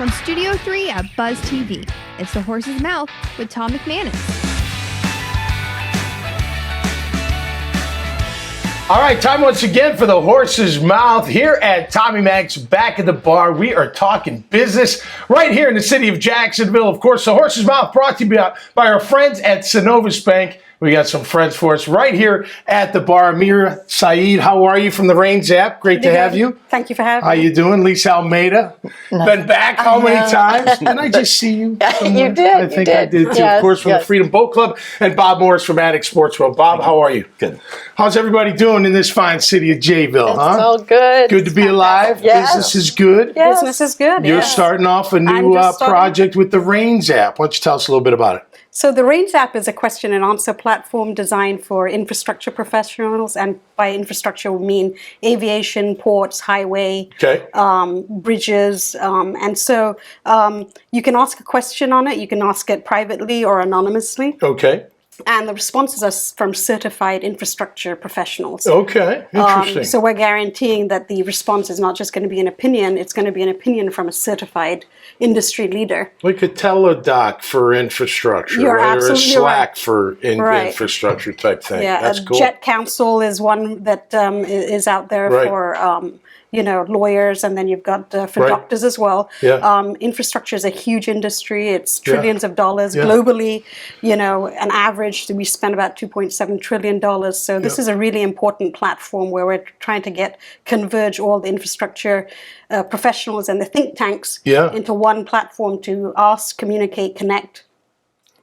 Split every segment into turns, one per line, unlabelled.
From Studio 3 at Buzz TV, it's The Horse's Mouth with Tom McManus.
All right, time once again for The Horse's Mouth here at Tommy Mac's back at the bar. We are talking business right here in the city of Jacksonville. Of course, The Horse's Mouth brought to you by our friends at Synovus Bank. We got some friends for us right here at the bar. Ameera Sayeed, how are you from the Rains app? Great to have you.
Thank you for having
me.
me.
How you doing? Lisa Almeida, been back how many times? Didn't I just see you?
You did.
I think I did too. Yes, of course, from the Freedom Boat Club, and Bob Morris from Attic Sports World. Bob, how are you?
Good.
How's everybody doing in this fine city of Jayville?
It's all good.
Good to be alive.
Yes.
Business is good.
Yes. Business is good.
You're starting off a new project with the Rains app. Why don't you tell us a little bit about it?
So the Rains app is a question and answer platform designed for infrastructure professionals, and by infrastructure we mean aviation, ports, highway, bridges, and so you can ask a question on it. You can ask it privately or anonymously.
Okay.
And the responses are from certified infrastructure professionals.
Okay, interesting.
So we're guaranteeing that the response is not just going to be an opinion, it's going to be an opinion from a certified industry leader.
Like a teledoc for infrastructure,
You're
right? Or a
absolutely
Slack
right.
for infrastructure type thing.
Yeah,
that's cool.
Jet Council is one that is out there for lawyers, and then you've got for doctors as well.
Yeah.
Infrastructure is a huge industry. It's trillions of dollars globally. An average we spend about $2.7 trillion. So this is a really important platform where we're trying to converge all the infrastructure professionals and the think tanks into one platform to ask, communicate, connect,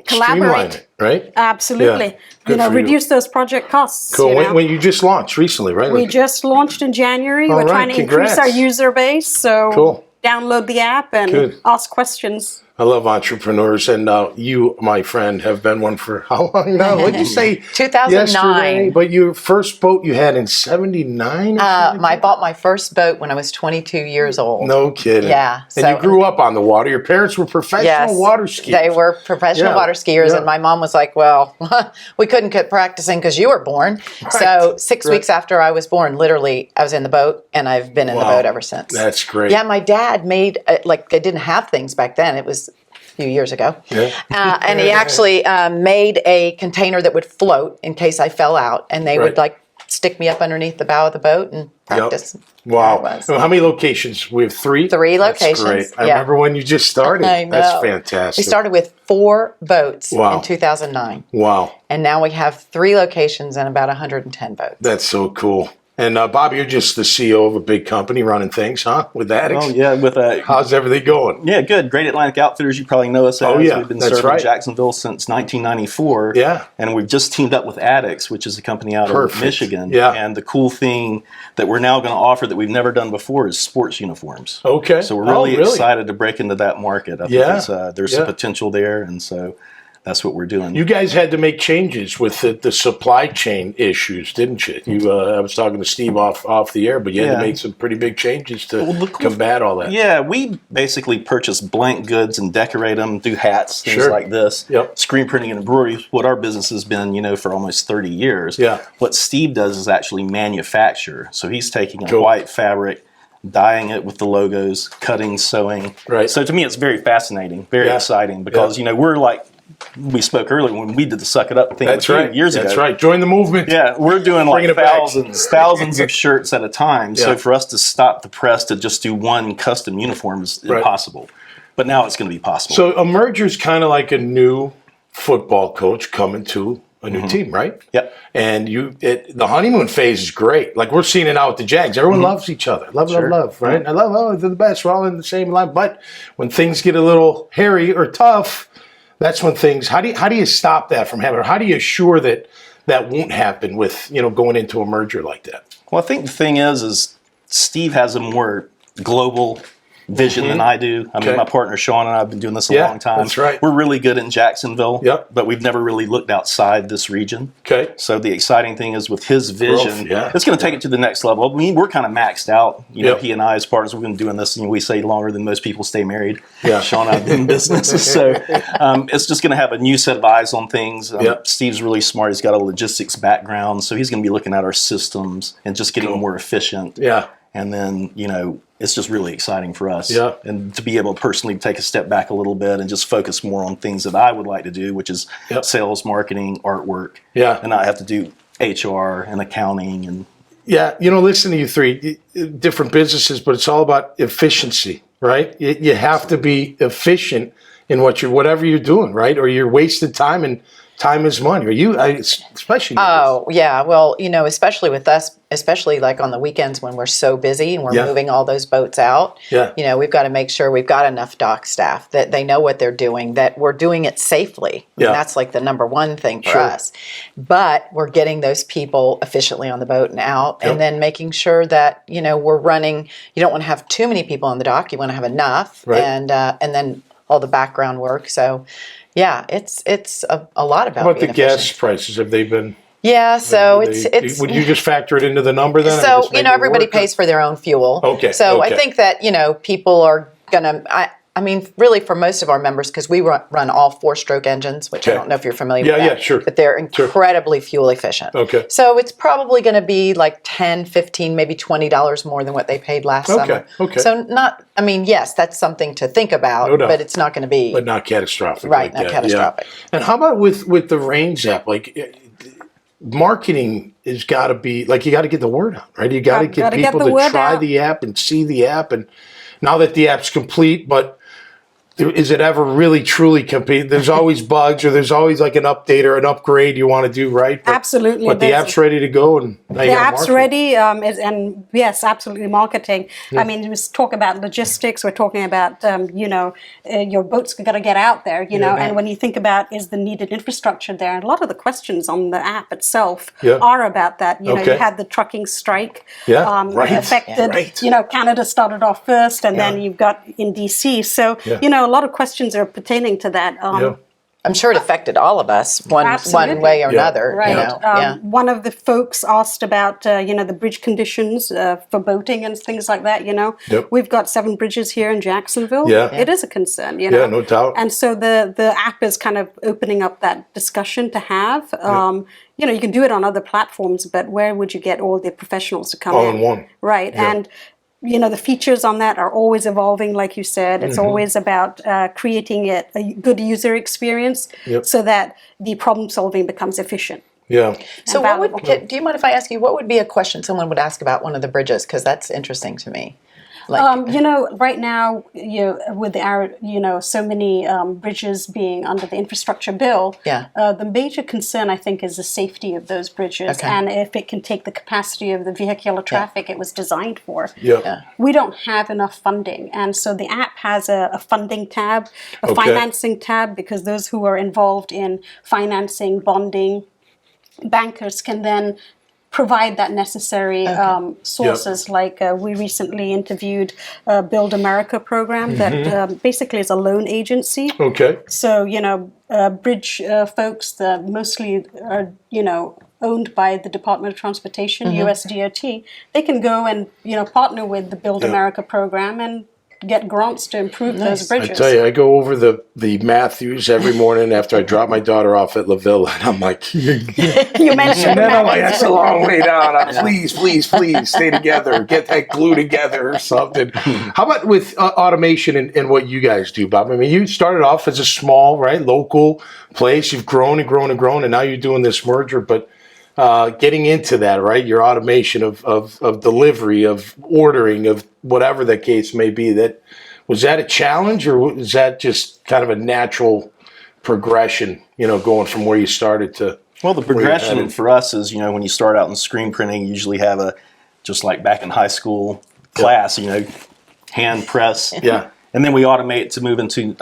collaborate.
Streamline it, right?
Absolutely. Reduce those project costs.
Cool. When you just launched recently, right?
We just launched in January. We're trying to increase our user base. So download the app and ask questions.
I love entrepreneurs, and you, my friend, have been one for how long now? What did you say?
2009.
Yesterday? But your first boat you had in '79?
I bought my first boat when I was 22 years old.
No kidding.
Yeah.
And you grew up on the water. Your parents were professional water skiers.
They were professional water skiers, and my mom was like, well, we couldn't quit practicing because you were born. Right. So 6 weeks after I was born, literally, I was in the boat, and I've been in the boat ever since.
That's great.
Yeah, my dad made, they didn't have things back then. It was a few years ago. And he actually made a container that would float in case I fell out, and they would stick me up underneath the bow of the boat and practice.
Wow. So how many locations? We have three?
Three locations.
That's great. I remember when you just started.
I know.
That's fantastic.
We started with 4 boats in 2009.
Wow.
And now we have 3 locations and about 110 boats.
That's so cool. And Bob, you're just the CEO of a big company running things, huh? With Addicts?
Oh, yeah.
How's everything going?
Yeah, good. Great Atlantic Outfitters, you probably know us as.
Oh, yeah.
We've been serving Jacksonville since 1994.
Yeah.
And we've just teamed up with Addicts, which is a company out of Michigan.
Yeah.
And the cool thing that we're now going to offer that we've never done before is sports uniforms.
Okay.
So we're really excited to break into that market. I think there's some potential there, and so that's what we're doing.
You guys had to make changes with the supply chain issues, didn't you? I was talking to Steve off the air, but you had to make some pretty big changes to combat all that.
Yeah, we basically purchase blank goods and decorate them, do hats, things like this.
Yep.
Screen printing and embroidery, what our business has been, for almost 30 years.
Yeah.
What Steve does is actually manufacture. So he's taking a white fabric, dyeing it with the logos, cutting, sewing.
Right.
So to me, it's very fascinating, very exciting, because, we're like, we spoke earlier when we did the Suck It Up thing years ago.
That's right. Join the movement.
Yeah, we're doing like thousands of shirts at a time. So for us to stop the press to just do one custom uniform is impossible. But now it's going to be possible.
So a merger is kind of like a new football coach coming to a new team, right?
Yep.
And the honeymoon phase is great. Like we're seeing it now with the Jags. Everyone loves each other. Love, right? I love, they're the best. We're all in the same line. But when things get a little hairy or tough, that's when things. How do you stop that from happening? Or how do you assure that won't happen with going into a merger like that?
Well, I think the thing is Steve has a more global vision than I do. I mean, my partner Sean and I have been doing this a long time.
That's right.
We're really good in Jacksonville,
Yep.
but we've never really looked outside this region.
Okay.
So the exciting thing is with his vision, it's going to take it to the next level. I mean, we're kind of maxed out. He and I as partners, we've been doing this, we say longer than most people stay married.
Yeah.
Sean and I have been in business. So it's just going to have a new set of eyes on things. Steve's really smart. He's got a logistics background, so he's going to be looking at our systems and just getting more efficient.
Yeah.
And then, it's just really exciting for us.
Yeah.
And to be able to personally take a step back a little bit and just focus more on things that I would like to do, which is sales, marketing, artwork.
Yeah.
And not have to do HR and accounting and
listen to you three, different businesses, but it's all about efficiency, right? You have to be efficient in whatever you're doing, right? Or you're wasting time, and time is money. Or especially.
Oh, yeah. Well, especially with us, especially like on the weekends when we're so busy and we're moving all those boats out, we've got to make sure we've got enough dock staff, that they know what they're doing, that we're doing it safely. And that's like the number one thing for us. But we're getting those people efficiently on the boat and out, and then making sure that, we're running. You don't want to have too many people on the dock. You want to have enough, and then all the background work. So, yeah, it's a lot about.
How about
being
the gas
efficient.
prices? Have they been?
Yeah, so it's.
Would you just factor it into the number then?
So everybody pays for their own fuel.
Okay.
So I think that people are gonna. I mean, really, for most of our members, because we run all 4-stroke engines, which I don't know if you're familiar with that.
Yeah, sure.
But they're incredibly fuel efficient.
Okay.
So it's probably going to be like $10, $15, maybe $20 more than what they paid last summer.
Okay.
So yes, that's something to think about, but it's not going to be.
But not catastrophic.
Right,
like
not
that.
catastrophic.
Yeah. And how about with the Range app? Like, marketing has got to be, like, you got to get the word out, right? You got to get people to try the app and see the app. And now that the app's complete, but is it ever really truly complete? There's always bugs, or there's always like an update or an upgrade you want to do, right? But,
Absolutely.
But the app's ready to go, and now
the app's ready, and yes, absolutely marketing. I mean, we talk about logistics. We're talking about your boat's got to get out there, and when you think about is the needed infrastructure there, and a lot of the questions on the app itself are about that. You had the trucking strike affected. Canada started off first, and then you've got in DC. So a lot of questions are pertaining to that.
I'm sure it affected all of us one way or another.
Right. One of the folks asked about the bridge conditions for boating and things like that. We've got 7 bridges here in Jacksonville. It is a concern.
Yeah, no doubt.
And so the app is kind of opening up that discussion to have. You can do it on other platforms, but where would you get all the professionals to come
all in one?
Right. And the features on that are always evolving, like you said. It's always about creating a good user experience so that the problem solving becomes efficient.
Yeah. So do you mind if I ask you, what would be a question someone would ask about one of the bridges? Because that's interesting to me.
Right now, with so many bridges being under the infrastructure bill, the major concern, I think, is the safety of those bridges, and if it can take the capacity of the vehicular traffic it was designed for. We don't have enough funding, and so the app has a funding tab, a financing tab, because those who are involved in financing, bonding, bankers can then provide that necessary sources. Like we recently interviewed Build America program that basically is a loan agency. So bridge folks that mostly are owned by the Department of Transportation, US DOT, they can go and partner with the Build America program and get grants to improve those bridges.
I tell you, I go over the Matthews every morning after I drop my daughter off at La Villa, and I'm like,
you mentioned
and then I'm like, that's a long way down. Please, stay together. Get that glue together or something. How about with automation and what you guys do, Bob? I mean, you started off as a small, local place. You've grown and grown and grown, and now you're doing this merger, but getting into that, right? Your automation of delivery, of ordering, of whatever the case may be. Was that a challenge, or was that just kind of a natural progression? Going from where you started to.
Well, the progression for us is, when you start out in screen printing, you usually have just like back in high school class, hand press. And then we automate to move into,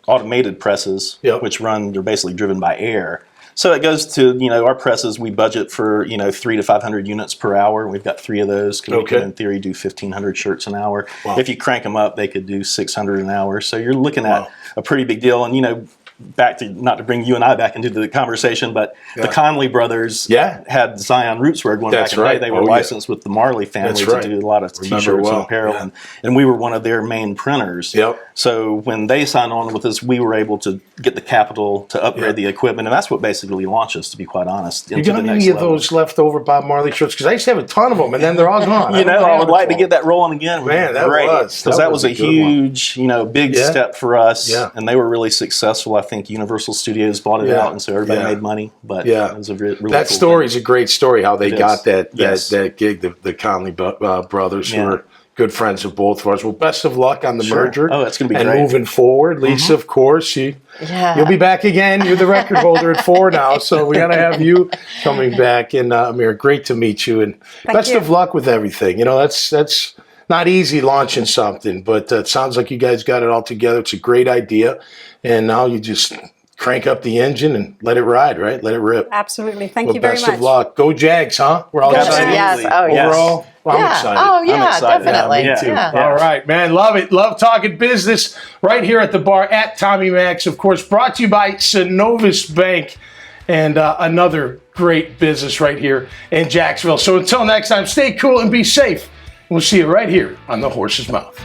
automated presses, which they're basically driven by air. So it goes to, our presses, we budget for, 300 to 500 units per hour. We've got 3 of those. We can, in theory, do 1,500 shirts an hour. Wow. If you crank them up, they could do 600 an hour. So you're looking at a pretty big deal. And, back to, not to bring you and I back into the conversation, but the Conley brothers had Zion Rootswear going back in the day. They were licensed with the Marley family to do a lot of T-shirts and apparel, and we were one of their main printers. So when they signed on with us, we were able to get the capital to upgrade the equipment, and that's what basically launched us, to be quite honest.
You got any of those leftover Bob Marley shirts? Because I used to have a ton of them, and then they're all gone.
I would like to get that rolling again.
Man, that was
a huge, big step for us, and they were really successful. I think Universal Studios bought it out, and so everybody made money. But it was a really
that
cool
story
thing.
is a great story. How they got that gig, the Conley brothers, who are good friends of both of ours. Well, best of luck on the merger.
Oh, it's going to be
and
great.
Moving forward, Lisa, of course, you'll be back again. You're the record holder at 4 now, so we got to have you coming back. And Ameera, great to meet you, and best of luck with everything. That's not easy launching something, but it sounds like you guys got it all together. It's a great idea, and now you just crank up the engine and let it ride, right? Let it rip.
Absolutely. Thank you very much.
Best of luck. Go Jags, huh? We're all excited.
Yes. Oh, yes.
Overall, I'm excited.
Oh, yeah,
I'm excited.
definitely.
Me too.
All right, man. Love it. Love talking business right here at the bar at Tommy Max. Of course, brought to you by Synovus Bank, and another great business right here in Jacksonville. So until next time, stay cool and be safe. We'll see you right here on The Horse's Mouth.